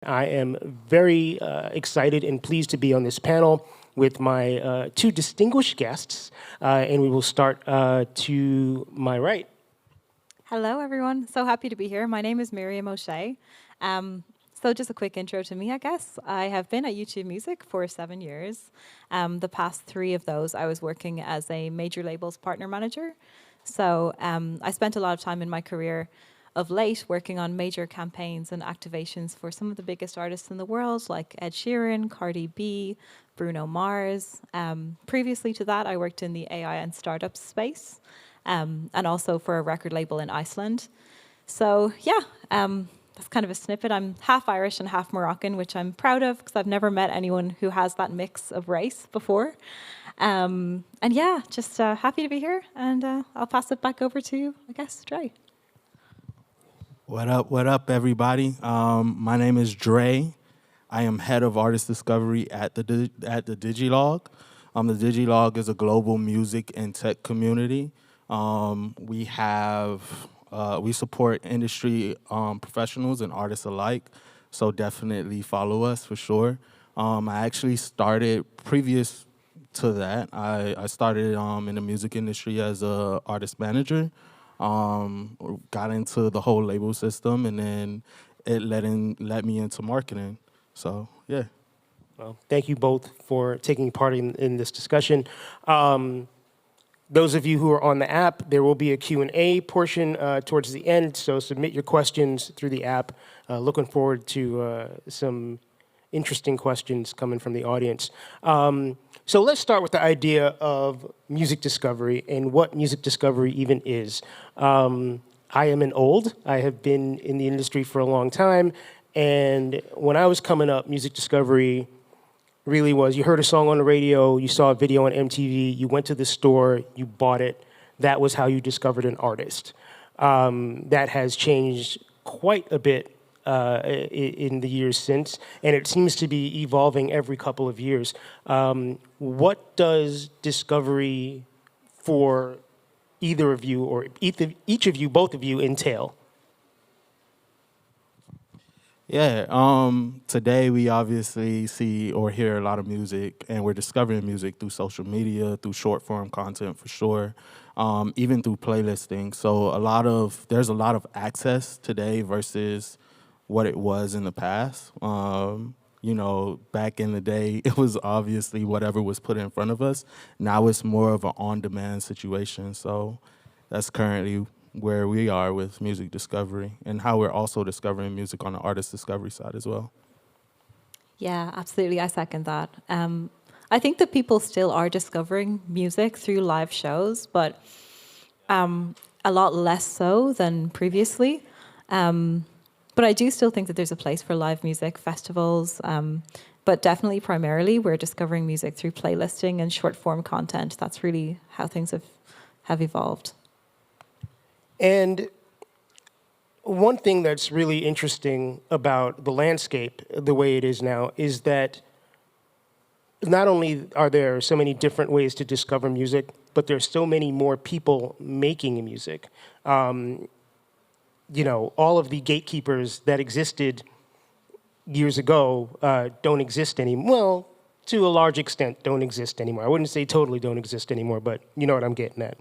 I am very excited and pleased to be on this panel with my two distinguished guests, and we will start to my right. Hello, everyone. So happy to be here. My name is Miriam O'Shea. So just a quick intro to me, I guess. I have been at YouTube Music for 7 years. The past 3 of those, I was working as a major labels partner manager. So I spent a lot of time in my career of late working on major campaigns and activations for some of the biggest artists in the world, like Ed Sheeran, Cardi B, Bruno Mars. Previously to that, I worked in the AI and startup space, and also for a record label in Iceland. So yeah, that's kind of a snippet. I'm half Irish and half Moroccan, which I'm proud of because I've never met anyone who has that mix of race before. And yeah, just happy to be here, and I'll pass it back over to, I guess, Dre. What up, everybody? My name is Dre. I am head of artist discovery at the Digilogue. The Digilogue is a global music and tech community. We support industry professionals and artists alike, so definitely follow us for sure. I actually started previous to that. I started in the music industry as a artist manager. Got into the whole label system, and then it let me into marketing. So yeah. Well, thank you both for taking part in this discussion. Those of you who are on the app, there will be a Q&A portion towards the end, so submit your questions through the app. Looking forward to some interesting questions coming from the audience. So let's start with the idea of music discovery and what music discovery even is. I am an old. I have been in the industry for a long time, and when I was coming up, music discovery really was, you heard a song on the radio, you saw a video on MTV, you went to the store, you bought it. That was how you discovered an artist. That has changed quite a bit in the years since, and it seems to be evolving every couple of years. What does discovery for either of you, or each of you, both of you, entail? Yeah, today we obviously see or hear a lot of music, and we're discovering music through social media, through short form content for sure, even through playlisting. So there's a lot of access today versus what it was in the past. Back in the day, it was obviously whatever was put in front of us. Now it's more of an on-demand situation. So that's currently where we are with music discovery, and how we're also discovering music on the artist discovery side as well. Yeah, absolutely. I second that. I think that people still are discovering music through live shows, but a lot less so than previously. But I do still think that there's a place for live music festivals, but definitely primarily we're discovering music through playlisting and short form content. That's really how things have evolved. And one thing that's really interesting about the landscape, the way it is now, is that not only are there so many different ways to discover music, but there's so many more people making music. All of the gatekeepers that existed years ago don't exist anymore. Well, to a large extent, don't exist anymore. I wouldn't say totally don't exist anymore, but you know what I'm getting at.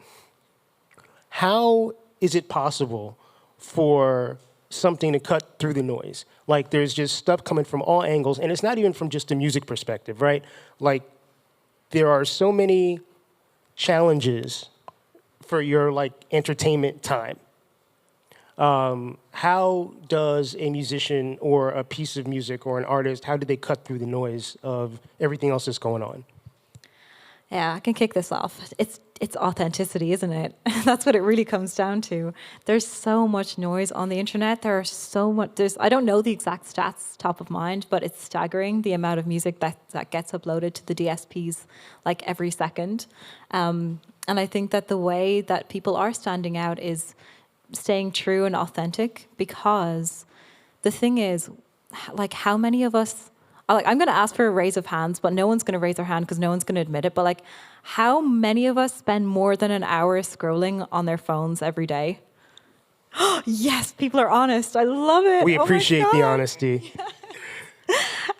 How is it possible for something to cut through the noise? Like, there's just stuff coming from all angles, and it's not even from just a music perspective, right? Like, there are so many challenges for your, entertainment time. How does a musician or a piece of music or an artist, how do they cut through the noise of everything else that's going on? Yeah, I can kick this off. It's authenticity, isn't it? That's what it really comes down to. There's so much noise on the internet. I don't know the exact stats top of mind, but it's staggering the amount of music that gets uploaded to the DSPs every second. And I think that the way that people are standing out is staying true and authentic, because the thing is, how many of us, I'm going to ask for a raise of hands, but no one's going to raise their hand because no one's going to admit it. But how many of us spend more than an hour scrolling on their phones every day? Yes, people are honest. I love it. We appreciate the honesty.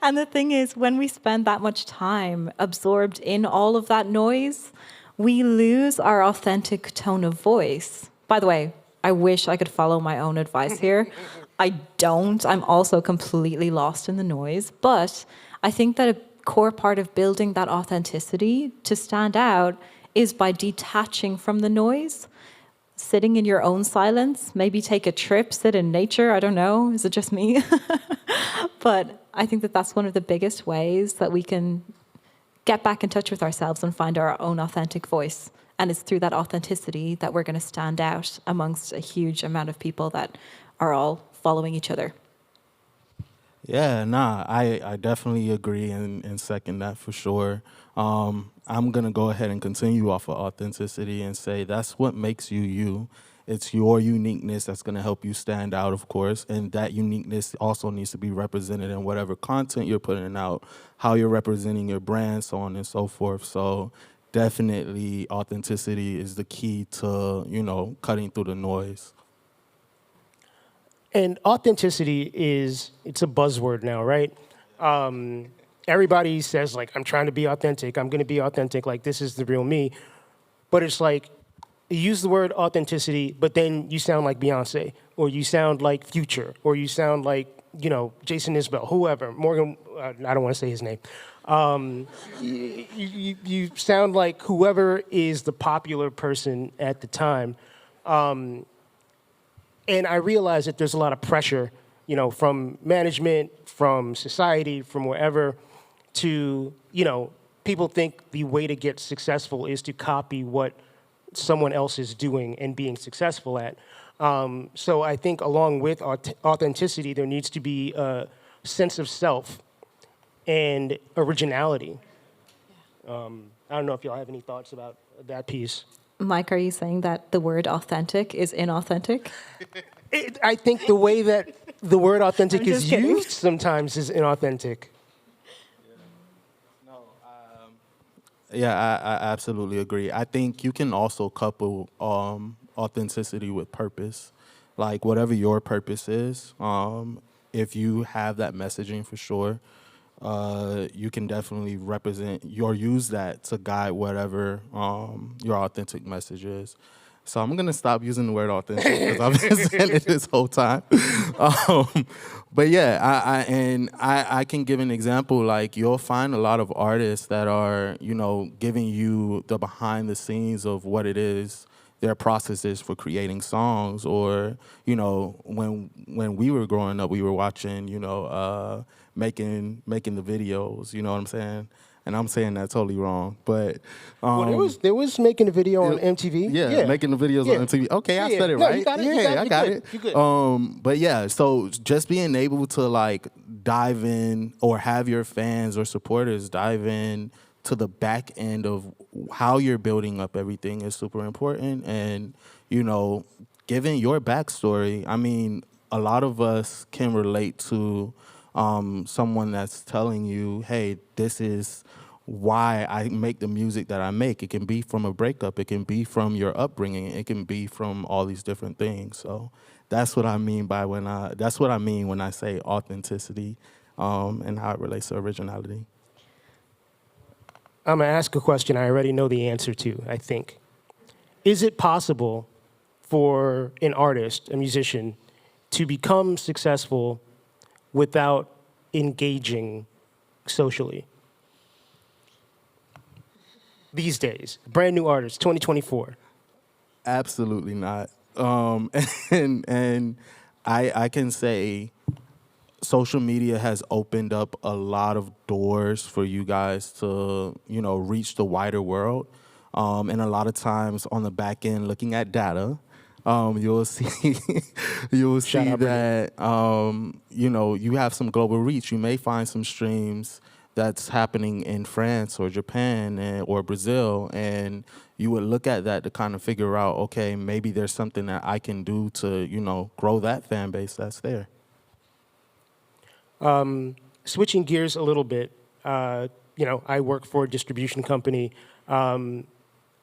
And the thing is, when we spend that much time absorbed in all of that noise, we lose our authentic tone of voice. By the way, I wish I could follow my own advice here. I don't. I'm also completely lost in the noise. But I think that a core part of building that authenticity to stand out is by detaching from the noise, sitting in your own silence, maybe take a trip, sit in nature. I don't know. Is it just me? But I think that that's one of the biggest ways that we can get back in touch with ourselves and find our own authentic voice. And it's through that authenticity that we're going to stand out amongst a huge amount of people that are all following each other. Yeah, nah, I definitely agree and second that for sure. I'm going to go ahead and continue off of authenticity and say that's what makes you you. It's your uniqueness that's going to help you stand out, of course, and that uniqueness also needs to be represented in whatever content you're putting out, how you're representing your brand, so on and so forth. So definitely authenticity is the key to, cutting through the noise. And authenticity it's a buzzword now, right? Everybody says, like, I'm trying to be authentic. I'm going to be authentic. Like, this is the real me. But it's like, you use the word authenticity, but then you sound like Beyonce, or you sound like Future, or you sound like, Jason Isbell, whoever, Morgan, I don't want to say his name. You sound like whoever is the popular person at the time. And I realize that there's a lot of pressure, from management, from society, from wherever, to, people think the way to get successful is to copy what someone else is doing and being successful at. So I think along with authenticity, there needs to be a sense of self and originality. I don't know if y'all have any thoughts about that piece. Mike, are you saying that the word authentic is inauthentic? I think the way that the word authentic I'm is just kidding. used sometimes is inauthentic. Yeah, I absolutely agree. I think you can also couple authenticity with purpose. Like whatever your purpose is, if you have that messaging for sure, you can definitely represent or use that to guide whatever your authentic message is. So I'm gonna stop using the word authentic because I've been saying it this whole time. But yeah, I can give an example. Like you'll find a lot of artists that are giving you the behind the scenes of what it is their process is for creating songs, or when we were growing up, we were watching making the videos. You know what I'm saying? And I'm saying that totally wrong, but Well, there was making a video on MTV. yeah, making the videos on MTV. Okay, I said it No, right. you got it. I got it. You good. But yeah, so just being able to like dive in or have your fans or supporters dive in to the back end of how you're building up everything is super important. And, giving your backstory, I mean, a lot of us can relate to someone that's telling you, hey, this is why I make the music that I make. It can be from a breakup. It can be from your upbringing. It can be from all these different things. So that's what I mean when I say authenticity and how it relates to originality. I'm going to ask a question I already know the answer to, I think. Is it possible for an artist, a musician, to become successful without engaging socially? These days, brand new artists, 2024. Absolutely not. And I can say social media has opened up a lot of doors for you guys to, reach the wider world. And a lot of times on the back end, looking at data, you'll see that, you have some global reach. You may find some streams that's happening in France or Japan or Brazil, and you would look at that to kind of figure out, okay, maybe there's something that I can do to, grow that fan base that's there. Switching gears a little bit, I work for a distribution company, and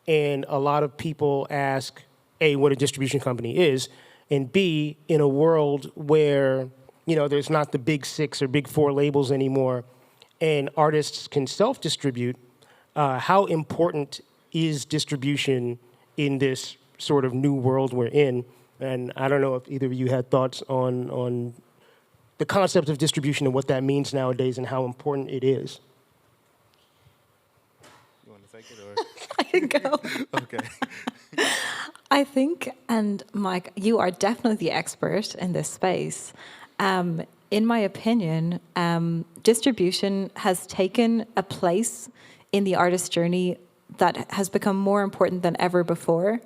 a lot of people ask, A, what a distribution company is, and B, in a world where there's not the big 6 or big 4 labels anymore, and artists can self-distribute, how important is distribution in this sort of new world we're in? And I don't know if either of you had thoughts on the concept of distribution and what that means nowadays and how important it is. You want to take it or? I can go. Okay. I think, and Mike, you are definitely the expert in this space. In my opinion, distribution has taken a place in the artist journey that has become more important than ever before.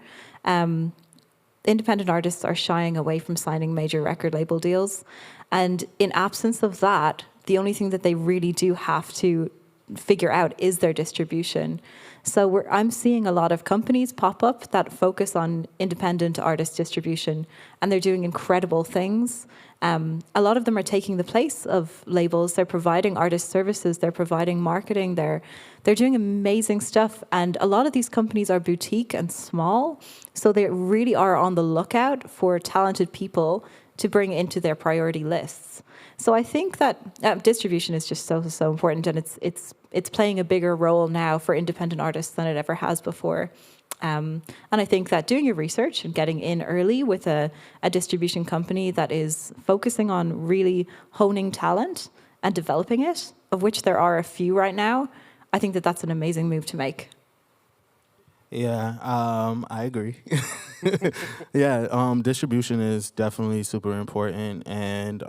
Independent artists are shying away from signing major record label deals. And in absence of that, the only thing that they really do have to figure out is their distribution. So I'm seeing a lot of companies pop up that focus on independent artist distribution, and they're doing incredible things. A lot of them are taking the place of labels. They're providing artist services. They're providing marketing. They're doing amazing stuff. And a lot of these companies are boutique and small, so they really are on the lookout for talented people to bring into their priority lists. So I think that distribution is just so important, and it's playing a bigger role now for independent artists than it ever has before. And I think that doing your research and getting in early with a distribution company that is focusing on really honing talent and developing it, of which there are a few right now, I think that that's an amazing move to make. Yeah, I agree. Yeah, distribution is definitely super important, and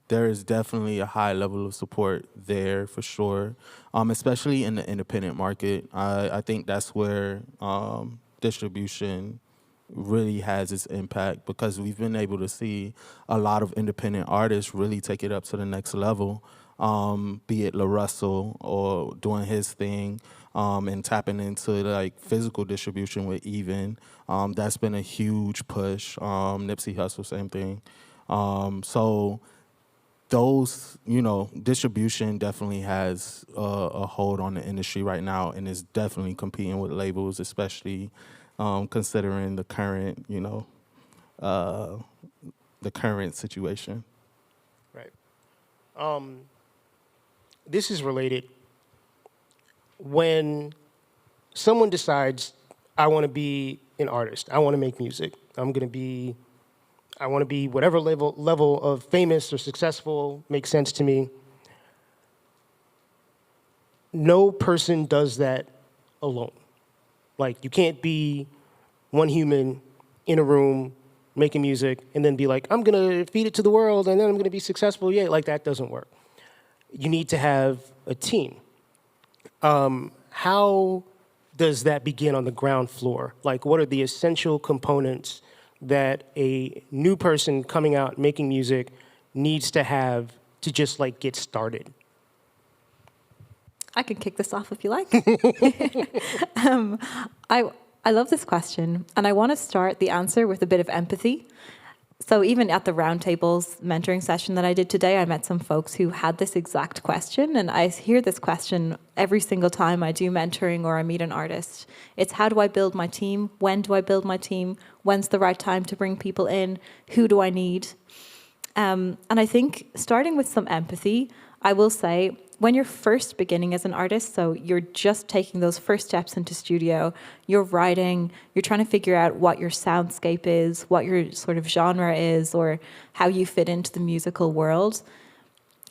there is definitely a high level of support there for sure, especially in the independent market. I think that's where distribution really has its impact, because we've been able to see a lot of independent artists really take it up to the next level, be it La Russell or doing his thing, and tapping into like physical distribution with Even. That's been a huge push. Nipsey Hussle, same thing. So those, distribution definitely has a hold on the industry right now, and is definitely competing with labels, especially considering the current, the current situation. Right. This is related. When someone decides, I want to be an artist, I want to make music, I want to be whatever level of famous or successful makes sense to me. No person does that alone. Like, you can't be one human in a room making music and then be like, I'm going to feed it to the world and then I'm going to be successful. Yeah, like that doesn't work. You need to have a team. How does that begin on the ground floor? Like, what are the essential components that a new person coming out making music needs to have to just like get started? I can kick this off if you like. I love this question, and I want to start the answer with a bit of empathy. So even at the roundtables mentoring session that I did today, I met some folks who had this exact question, and I hear this question every single time I do mentoring or I meet an artist. It's, how do I build my team? When do I build my team? When's the right time to bring people in? Who do I need? And I think starting with some empathy, I will say, when you're first beginning as an artist, so you're just taking those first steps into studio, you're writing, you're trying to figure out what your soundscape is, what your sort of genre is, or how you fit into the musical world,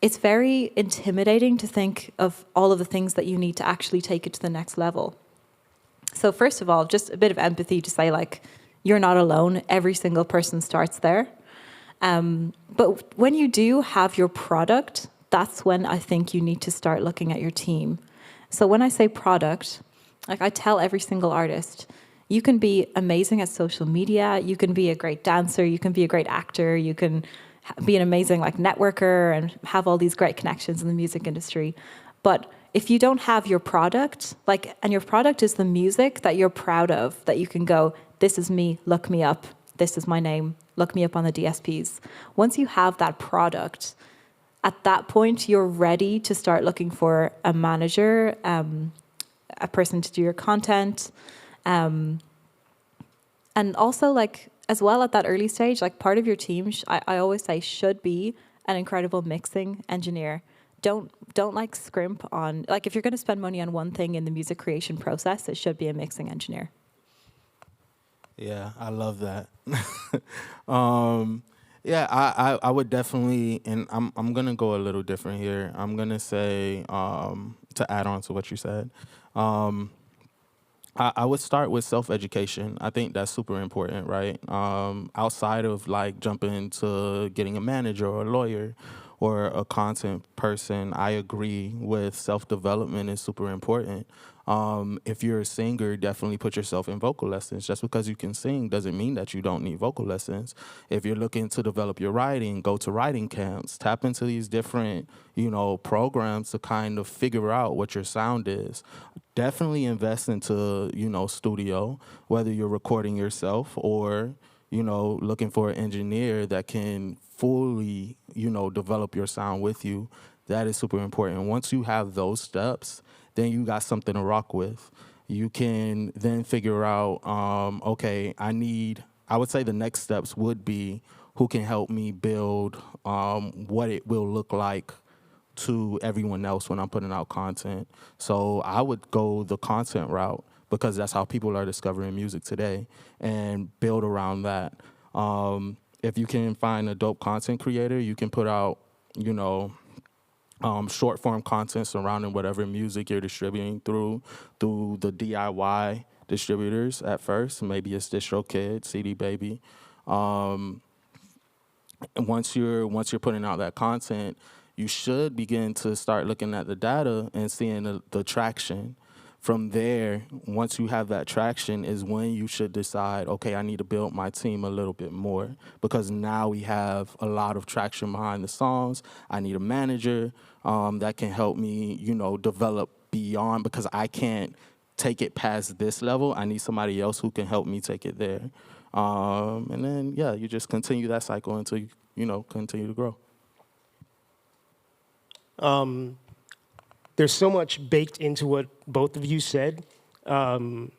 it's very intimidating to think of all of the things that you need to actually take it to the next level. So first of all, just a bit of empathy to say, like, you're not alone. Every single person starts there. But when you do have your product, that's when I think you need to start looking at your team. So when I say product, like I tell every single artist, you can be amazing at social media, you can be a great dancer, you can be a great actor, you can be an amazing like networker and have all these great connections in the music industry. But if you don't have your product, and your product is the music that you're proud of, that you can go, this is me, look me up, this is my name, look me up on the DSPs. Once you have that product, at that point, you're ready to start looking for a manager, a person to do your content. And also, like, as well at that early stage, like part of your team, I always say, should be an incredible mixing engineer. Don't like scrimp on, like, if you're going to spend money on one thing in the music creation process, it should be a mixing engineer. Yeah, I love that. Yeah, I would definitely, and I'm gonna go a little different here. I'm gonna say, to add on to what you said, I would start with self-education. I think that's super important, right? Outside of like jumping into getting a manager or a lawyer or a content person, I agree with self-development is super important. If you're a singer, definitely put yourself in vocal lessons. Just because you can sing doesn't mean that you don't need vocal lessons. If you're looking to develop your writing, go to writing camps, tap into these different, programs to kind of figure out what your sound is. Definitely invest into, studio, whether you're recording yourself or, looking for an engineer that can fully, develop your sound with you. That is super important. Once you have those steps, then you got something to rock with. You can then figure out, okay, I would say the next steps would be who can help me build what it will look like to everyone else when I'm putting out content. So I would go the content route because that's how people are discovering music today and build around that. If you can find a dope content creator, you can put out, short form content surrounding whatever music you're distributing through the DIY distributors at first. Maybe it's DistroKid, CD Baby. And once you're putting out that content, you should begin to start looking at the data and seeing the traction. From there, once you have that traction is when you should decide, okay, I need to build my team a little bit more because now we have a lot of traction behind the songs. I need a manager that can help me, develop beyond because I can't take it past this level. I need somebody else who can help me take it there. And then, yeah, you just continue that cycle until you, continue to grow. There's so much baked into what both of you said, and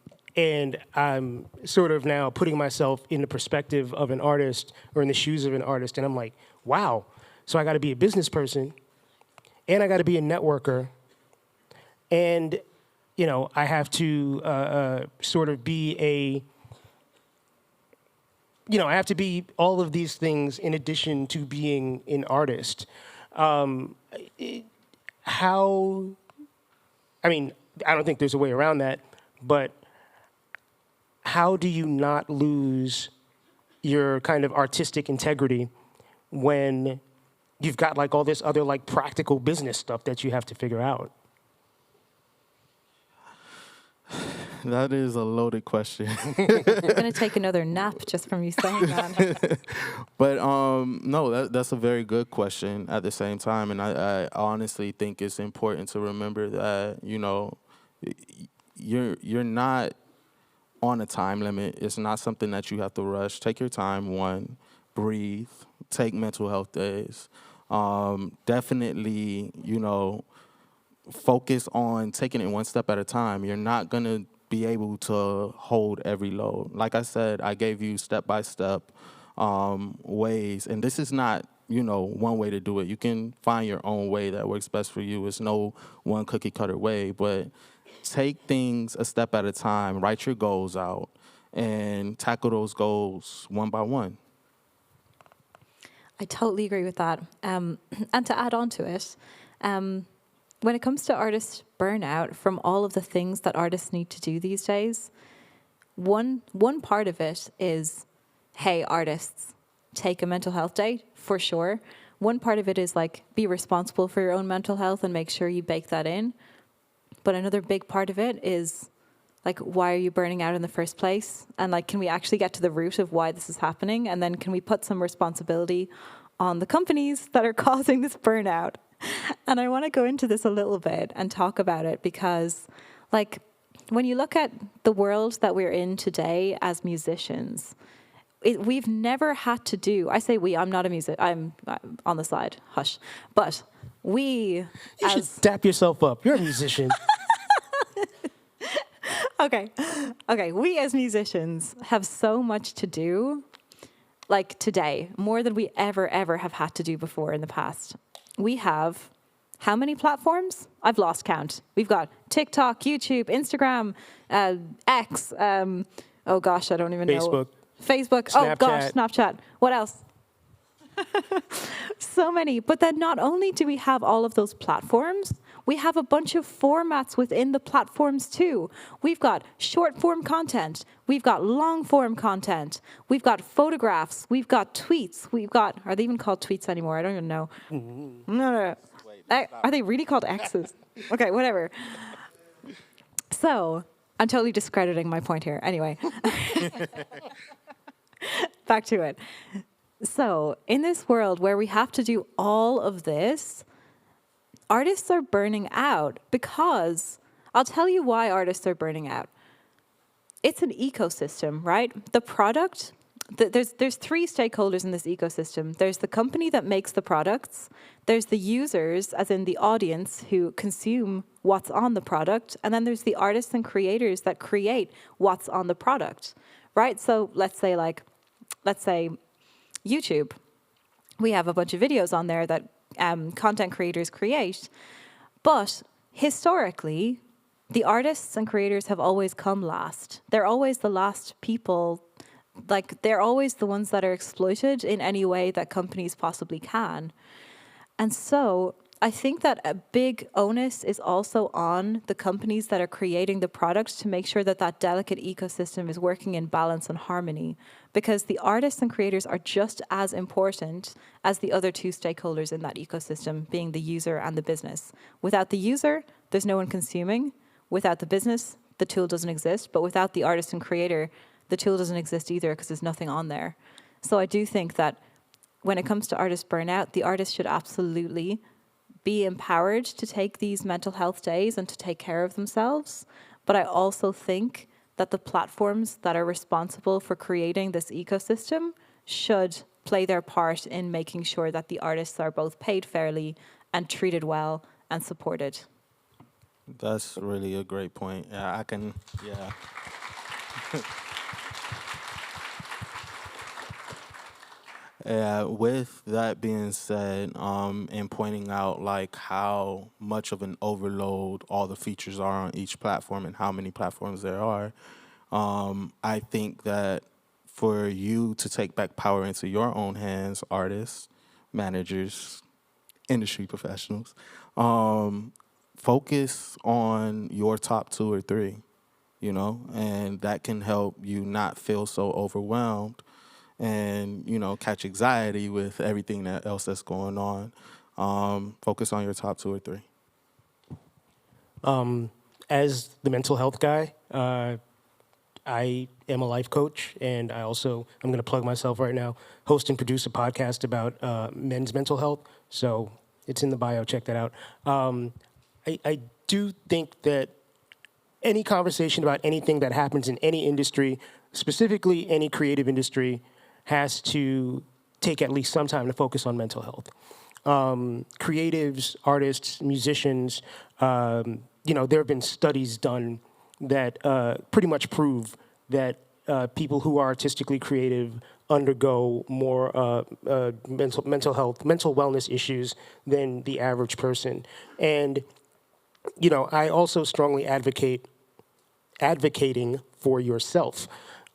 I'm sort of now putting myself in the perspective of an artist or in the shoes of an artist, and I'm like, wow, so I got to be a business person, and I got to be a networker, and, I have to sort of be I have to be all of these things in addition to being an artist. I don't think there's a way around that, but how do you not lose your kind of artistic integrity when you've got like all this other like practical business stuff that you have to figure out? That is a loaded question. I'm going to take another nap just from you saying that. But no, that's a very good question at the same time. And I honestly think it's important to remember that, you're not on a time limit. It's not something that you have to rush. Take your time, one, breathe, take mental health days. Definitely, focus on taking it one step at a time. You're not going to be able to hold every load. Like I said, I gave you step-by-step ways, and this is not, one way to do it. You can find your own way that works best for you. It's no one cookie-cutter way, but take things a step at a time, write your goals out, and tackle those goals one by one. I totally agree with that. And to add on to it, when it comes to artist burnout from all of the things that artists need to do these days, one part of it is, hey, artists, take a mental health day, for sure. One part of it is like, be responsible for your own mental health and make sure you bake that in. But another big part of it is, like, why are you burning out in the first place? And like, can we actually get to the root of why this is happening? And then can we put some responsibility on the companies that are causing this burnout? And I want to go into this a little bit and talk about it because, like, when you look at the world that we're in today as musicians, we've never had to do, I say we, I'm not a musician, I'm on the side, hush, but we... You should dap yourself up. You're a musician. Okay, we as musicians have so much to do like today, more than we ever have had to do before in the past. We have how many platforms? I've lost count. We've got TikTok, YouTube, Instagram, X. Oh gosh, I don't even know. Facebook. Snapchat. Oh gosh, Snapchat. What else? So many. But then not only do we have all of those platforms, we have a bunch of formats within the platforms too. We've got short form content. We've got long form content. We've got photographs. We've got tweets. We've got, are they even called tweets anymore? I don't even know. No. Are they really called X's? Okay, whatever. So I'm totally discrediting my point here. Anyway, back to it. So in this world where we have to do all of this, artists are burning out because I'll tell you why artists are burning out. It's an ecosystem, right? The product, there's three stakeholders in this ecosystem. There's the company that makes the products. There's the users, as in the audience who consume what's on the product. And then there's the artists and creators that create what's on the product, right? So let's say YouTube. We have a bunch of videos on there that content creators create. But historically, the artists and creators have always come last. They're always the last people. Like, they're always the ones that are exploited in any way that companies possibly can. And so I think that a big onus is also on the companies that are creating the product to make sure that that delicate ecosystem is working in balance and harmony, because the artists and creators are just as important as the other two stakeholders in that ecosystem, being the user and the business. Without the user, there's no one consuming. Without the business, the tool doesn't exist. But without the artist and creator, the tool doesn't exist either because there's nothing on there. So I do think that when it comes to artist burnout, the artist should absolutely be empowered to take these mental health days and to take care of themselves. But I also think that the platforms that are responsible for creating this ecosystem should play their part in making sure that the artists are both paid fairly and treated well and supported. That's really a great point. Yeah. Yeah, with that being said, and pointing out like how much of an overload all the features are on each platform and how many platforms there are, I think that for you to take back power into your own hands, artists, managers, industry professionals, focus on your top 2 or 3, and that can help you not feel so overwhelmed and, catch anxiety with everything else that's going on. Focus on your top 2 or 3. As the mental health guy, I am a life coach, and I'm going to plug myself right now, host and produce a podcast about men's mental health. So it's in the bio. Check that out. I do think that any conversation about anything that happens in any industry, specifically any creative industry, has to take at least some time to focus on mental health. Creatives, artists, musicians, there have been studies done that pretty much prove that people who are artistically creative undergo more mental wellness issues than the average person. And, I also strongly advocating for yourself.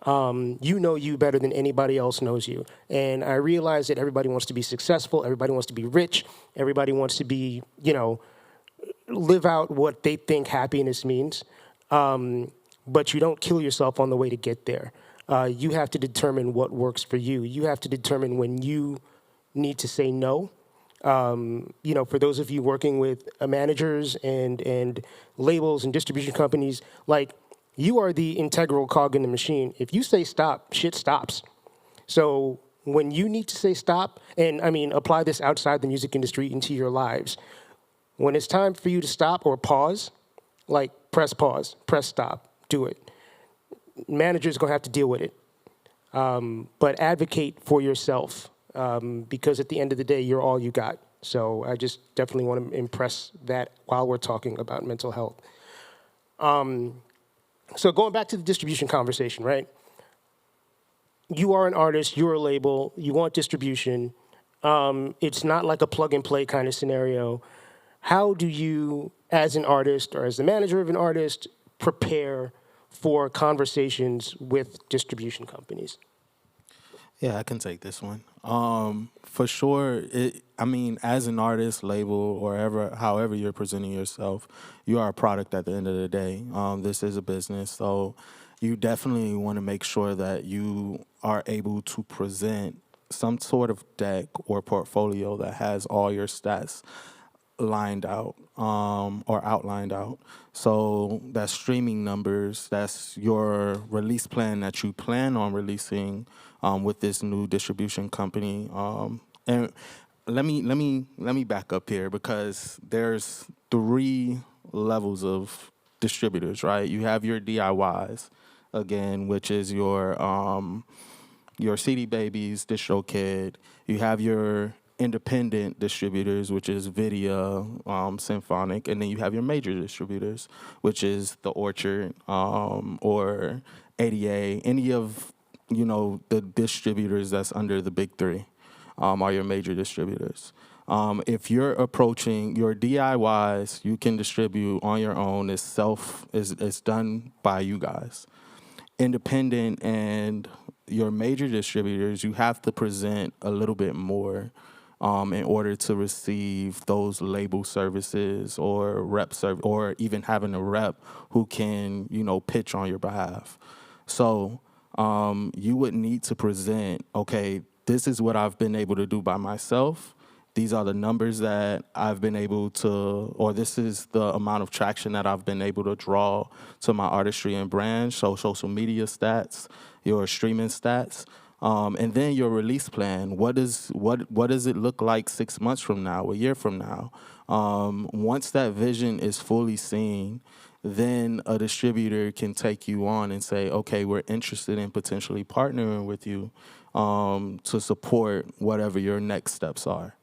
You better than anybody else knows you. And I realize that everybody wants to be successful. Everybody wants to be rich. Everybody wants to be, live out what they think happiness means. But you don't kill yourself on the way to get there. You have to determine what works for you. You have to determine when you need to say no. For those of you working with managers and labels and distribution companies, you are the integral cog in the machine. If you say stop, shit stops. So when you need to say stop, and apply this outside the music industry into your lives. When it's time for you to stop or pause, press pause, press stop, do it. Managers going to have to deal with it. But advocate for yourself, because at the end of the day, you're all you got. So I just definitely want to impress that while we're talking about mental health. So going back to the distribution conversation, right? you are an artist, you're a label, you want distribution. It's not like a plug and play kind of scenario. How do you, as an artist or as the manager of an artist, prepare for conversations with distribution companies? Yeah, I can take this one. For sure, I mean, as an artist, label, or however you're presenting yourself, you are a product at the end of the day. This is a business, so you definitely want to make sure that you are able to present some sort of deck or portfolio that has all your stats lined out or outlined out. So that's streaming numbers. That's your release plan that you plan on releasing with this new distribution company. And let me back up here because there's 3 levels of distributors, right? You have your DIYs, again, which is your CD Babies, DistroKid. You have your independent distributors, which is Vidya, Symphonic, and then you have your major distributors, which is the Orchard or ADA. Any of the distributors that's under the big 3 are your major distributors. If you're approaching your DIYs, you can distribute on your own. It's done by you guys. Independent and your major distributors, you have to present a little bit more in order to receive those label services or or even having a rep who can, pitch on your behalf. So you would need to present, okay, this is what I've been able to do by myself. These are the numbers that I've been able to, or this is the amount of traction that I've been able to draw to my artistry and brand. So social media stats, your streaming stats, and then your release plan. What does it look like 6 months from now, a year from now? Once that vision is fully seen, then a distributor can take you on and say, okay, we're interested in potentially partnering with you to support whatever your next steps are.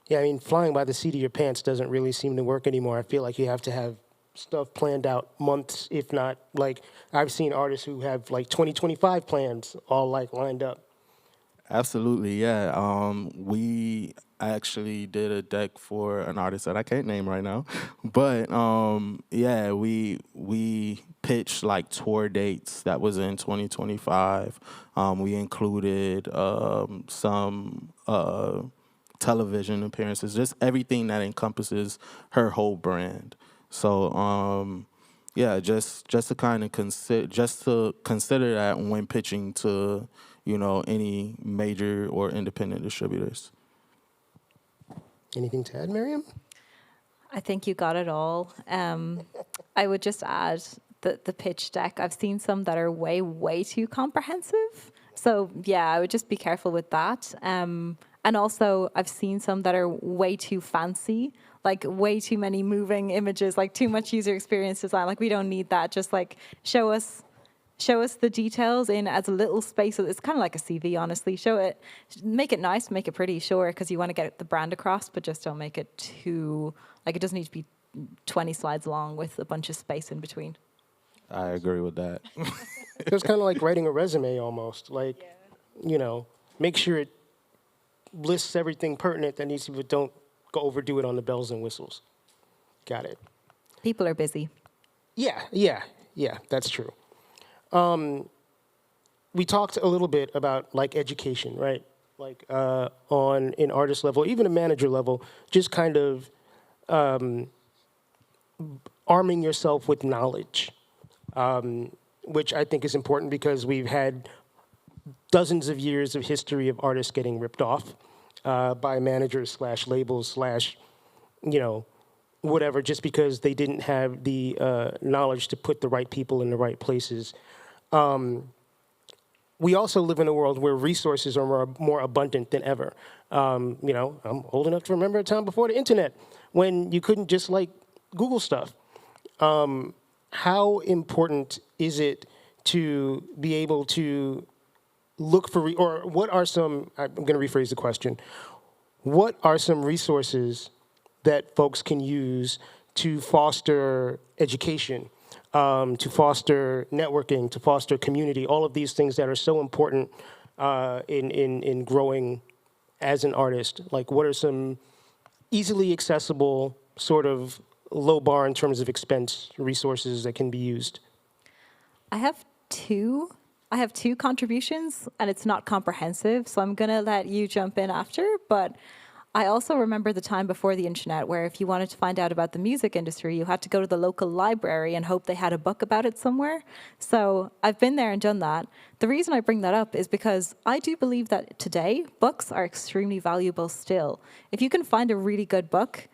Yeah, I mean, flying by the seat of your pants doesn't really seem to work anymore. I feel like you have to have stuff planned out months, if not, like, I've seen artists who have, like, 2025 plans all, like, lined up. Absolutely, yeah. We actually did a deck for an artist that I can't name right now, but yeah, we pitched like tour dates that was in 2025. We included some television appearances, just everything that encompasses her whole brand. So yeah, just to kind of consider that when pitching to any major or independent distributors. Anything to add, Miriam? I think you got it all. I would just add the pitch deck. I've seen some that are way too comprehensive. So yeah, I would just be careful with that. And also, I've seen some that are way too fancy, like way too many moving images, like too much user experience design. Like we don't need that. Just like show us the details in as little space. It's kind of like a CV, honestly. Show it, make it nice, make it pretty, sure, because you want to get the brand across, but just don't make it too, like it doesn't need to be 20 slides long with a bunch of space in between. I agree with that. It's kind of like writing a resume almost. Like, make sure it lists everything pertinent that needs to be, but don't go overdo it on the bells and whistles. Got it. People are busy. Yeah, that's true. We talked a little bit about like education, right? Like on an artist level, even a manager level, just kind of arming yourself with knowledge, which I think is important because we've had dozens of years of history of artists getting ripped off by managers / labels / whatever, just because they didn't have the knowledge to put the right people in the right places. We also live in a world where resources are more abundant than ever. I'm old enough to remember a time before the internet when you couldn't just like Google stuff. How important is it to be able to look for, or what are some, I'm going to rephrase the question, what are some resources that folks can use to foster education to foster networking, to foster community, all of these things that are so important in growing as an artist? Like, what are some easily accessible, sort of low bar in terms of expense resources that can be used? I have two. I have two contributions, and it's not comprehensive, so I'm gonna let you jump in after. But I also remember the time before the internet where if you wanted to find out about the music industry, you had to go to the local library and hope they had a book about it somewhere. So I've been there and done that. The reason I bring that up is because I do believe that today books are extremely valuable still. If you can find a really good book,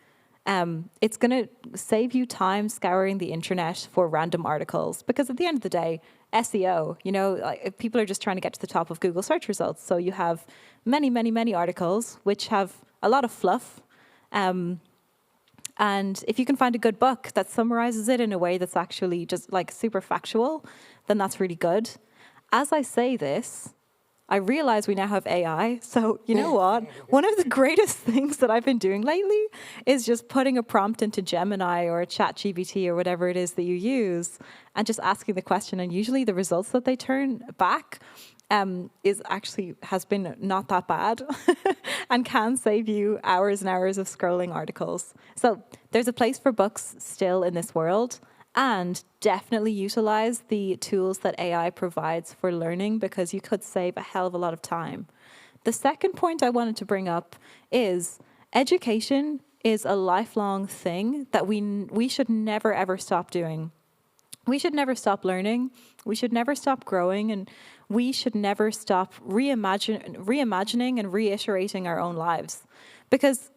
it's going to save you time scouring the internet for random articles, because at the end of the day, SEO, like, people are just trying to get to the top of Google search results. So you have many, many, many articles which have a lot of fluff. And if you can find a good book that summarizes it in a way that's actually just like super factual, then that's really good. As I say this, I realize we now have AI. So you know what? One of the greatest things that I've been doing lately is just putting a prompt into Gemini or ChatGPT or whatever it is that you use and just asking the question. And usually the results that they turn back has been not that bad and can save you hours and hours of scrolling articles. So there's a place for books still in this world, and definitely utilize the tools that AI provides for learning, because you could save a hell of a lot of time. The second point I wanted to bring up is education is a lifelong thing that we should never, ever stop doing. We should never stop learning. We should never stop growing, and we should never stop reimagining and reiterating our own lives. Because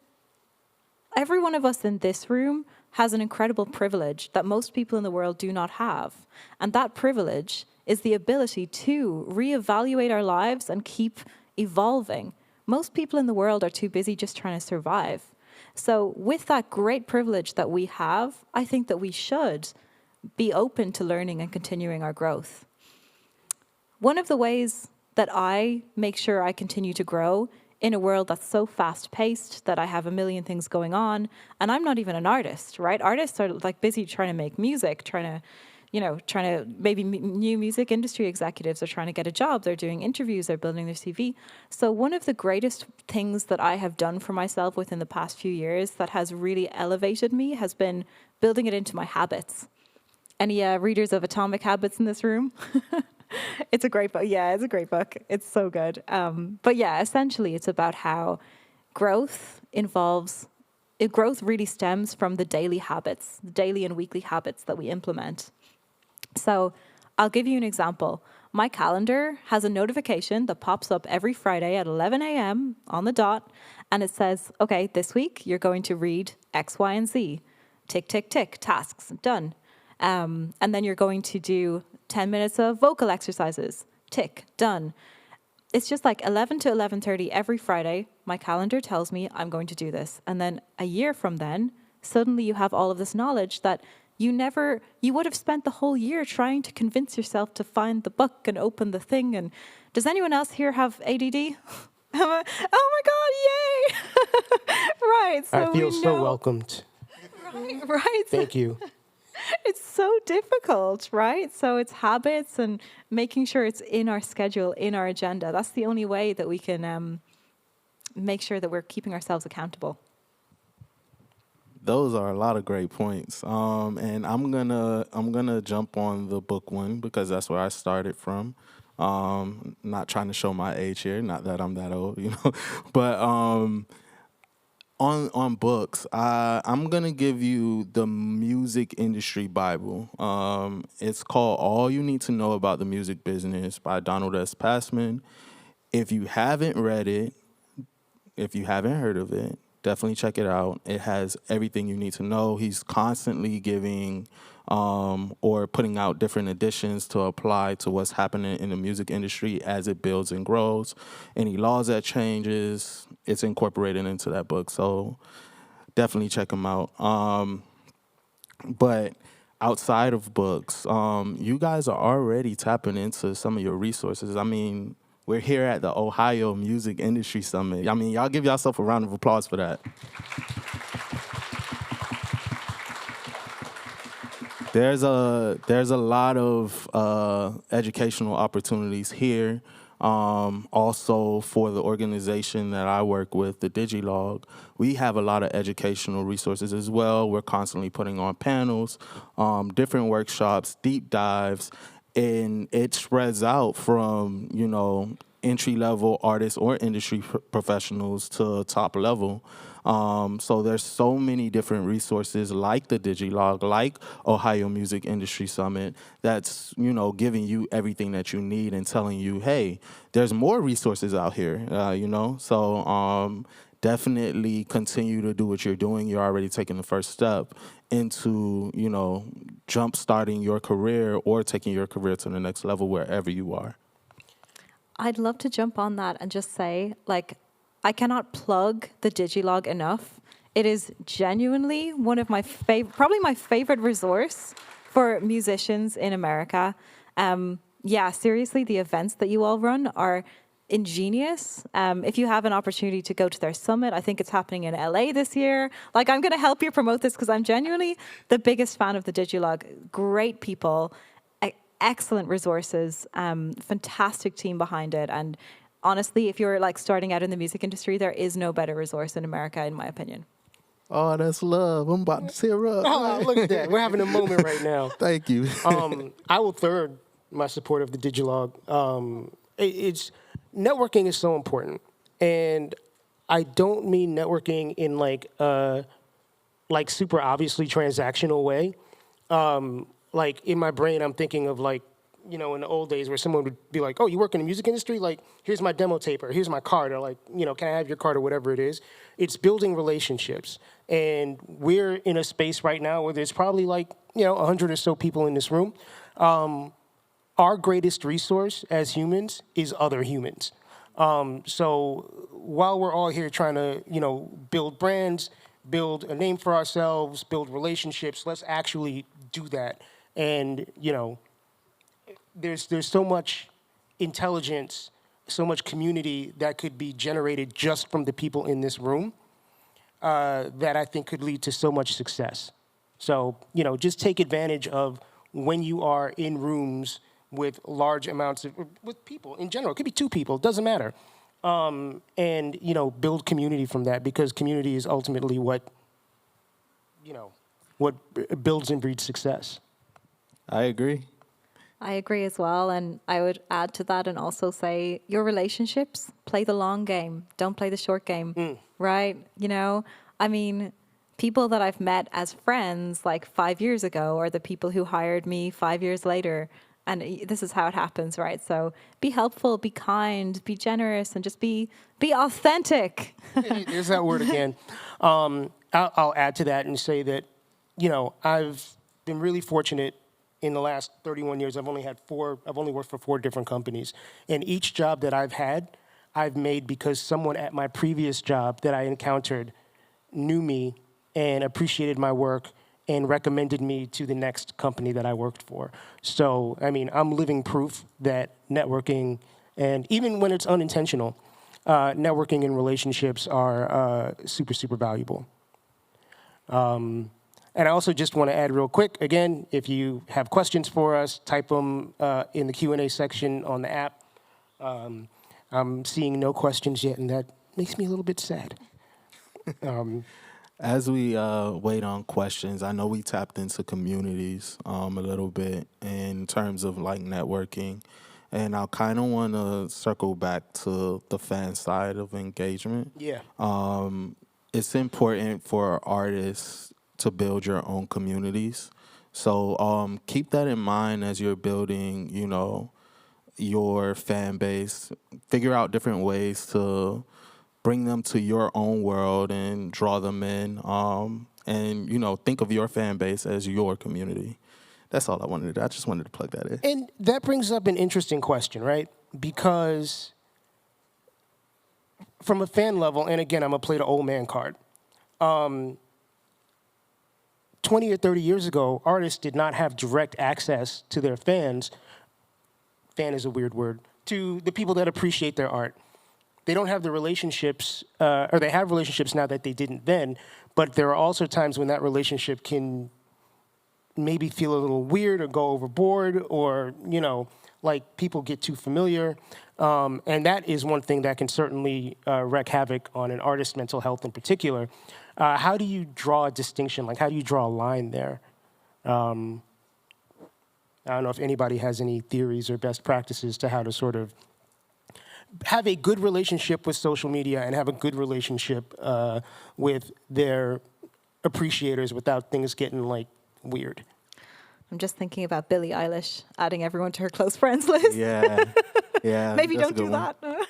every one of us in this room has an incredible privilege that most people in the world do not have. And that privilege is the ability to reevaluate our lives and keep evolving. Most people in the world are too busy just trying to survive. So with that great privilege that we have, I think that we should be open to learning and continuing our growth. One of the ways that I make sure I continue to grow in a world that's so fast-paced that I have a million things going on, and I'm not even an artist, right? Artists are like busy trying to make music, maybe new music industry executives are trying to get a job, they're doing interviews, they're building their CV. So one of the greatest things that I have done for myself within the past few years that has really elevated me has been building it into my habits. Any readers of Atomic Habits in this room? It's a great book. Yeah, it's a great book. It's so good. But yeah, essentially it's about how growth really stems from the daily habits, the daily and weekly habits that we implement. So I'll give you an example. My calendar has a notification that pops up every Friday at 11 a.m. on the dot, and it says, okay, this week you're going to read X, Y, and Z. Tick, tick, tick, tasks, done. And then you're going to do 10 minutes of vocal exercises. Tick, done. It's just like 11 to 11:30 every Friday. My calendar tells me I'm going to do this. And then a year from then, suddenly you have all of this knowledge that you would have spent the whole year trying to convince yourself to find the book and open the thing. And does anyone else here have ADD? Oh my God, yay! Right. So I feel so welcomed. Right. Thank you. It's so difficult, right? So it's habits and making sure it's in our schedule, in our agenda. That's the only way that we can make sure that we're keeping ourselves accountable. Those are a lot of great points. And I'm gonna jump on the book one because that's where I started from. Not trying to show my age here, not that I'm that old, but on books, I'm gonna give you the Music Industry Bible. It's called All You Need to Know About the Music Business by Donald S. Passman. If you haven't read it, if you haven't heard of it, definitely check it out. It has everything you need to know. He's constantly giving or putting out different editions to apply to what's happening in the music industry as it builds and grows. Any laws that changes, it's incorporated into that book. So definitely check them out. But outside of books, you guys are already tapping into some of your resources. I mean, we're here at the Ohio Music Industry Summit. I mean, y'all give yourself a round of applause for that. There's a lot of educational opportunities here. Also, for the organization that I work with, the Digilogue, we have a lot of educational resources as well. We're constantly putting on panels, different workshops, deep dives, and it spreads out from, entry-level artists or industry professionals to top level. So there's so many different resources like the Digilogue, like Ohio Music Industry Summit, that's, giving you everything that you need and telling you, hey, there's more resources out here, So definitely continue to do what you're doing. You're already taking the first step into, jump starting your career or taking your career to the next level wherever you are. I'd love to jump on that and just say, I cannot plug the Digilogue enough. It is genuinely one of my probably my favorite resource for musicians in America. Seriously, the events that you all run are ingenious. If you have an opportunity to go to their summit, I think it's happening in LA this year. I'm going to help you promote this because I'm genuinely the biggest fan of the Digilogue. Great people, excellent resources, fantastic team behind it. And honestly, if you're starting out in the music industry, there is no better resource in America, in my opinion. Oh, that's love. I'm about to tear up. Oh, look at that. We're having a moment right now. Thank you. I will third my support of the Digilogue. It's networking is so important. And I don't mean networking in super obviously transactional way. In my brain, I'm thinking of in the old days where someone would be like, oh, you work in the music industry? Here's my demo tape, or here's my card, or can I have your card, or whatever it is. It's building relationships. And we're in a space right now where there's probably 100 or so people in this room. Our greatest resource as humans is other humans. So while we're all here trying to, build brands, build a name for ourselves, build relationships, let's actually do that. And, there's so much intelligence, so much community that could be generated just from the people in this room that I think could lead to so much success. So, just take advantage of when you are in rooms with large amounts with people in general. It could be 2 people, doesn't matter. And, build community from that, because community is ultimately what builds and breeds success. I agree. I agree as well. And I would add to that and also say your relationships, play the long game. Don't play the short game, right? People that I've met as friends 5 years ago are the people who hired me 5 years later. And this is how it happens, right? So be helpful, be kind, be generous, and just be authentic. There's that word again. I'll add to that and say that, I've been really fortunate in the last 31 years. I've only worked for 4 different companies. And each job that I've had, I've made because someone at my previous job that I encountered knew me and appreciated my work and recommended me to the next company that I worked for. So, I'm living proof that networking, and even when it's unintentional, networking and relationships are super, super valuable. And I also just want to add real quick, again, if you have questions for us, type them in the Q&A section on the app. I'm seeing no questions yet, and that makes me a little bit sad. As we wait on questions, I know we tapped into communities a little bit in terms of networking. And I kind of want to circle back to the fan side of engagement. Yeah. It's important for artists to build your own communities. So keep that in mind as you're building, your fan base. Figure out different ways to bring them to your own world and draw them in. And, think of your fan base as your community. That's all I wanted to do. I just wanted to plug that in. And that brings up an interesting question, right? Because from a fan level, and again, I'm going to play the old man card. 20 or 30 years ago, artists did not have direct access to their fans. Fan is a weird word. To the people that appreciate their art. They don't have the relationships, or they have relationships now that they didn't then, but there are also times when that relationship can maybe feel a little weird or go overboard, or like people get too familiar, and that is one thing that can certainly wreak havoc on an artist's mental health in particular. How do you draw a distinction? Like, how do you draw a line there? I don't know if anybody has any theories or best practices to how to sort of have a good relationship with social media and have a good relationship with their appreciators without things getting like weird. I'm just thinking about Billie Eilish adding everyone to her close friends list. Yeah, yeah. Maybe that's a don't do good one. that.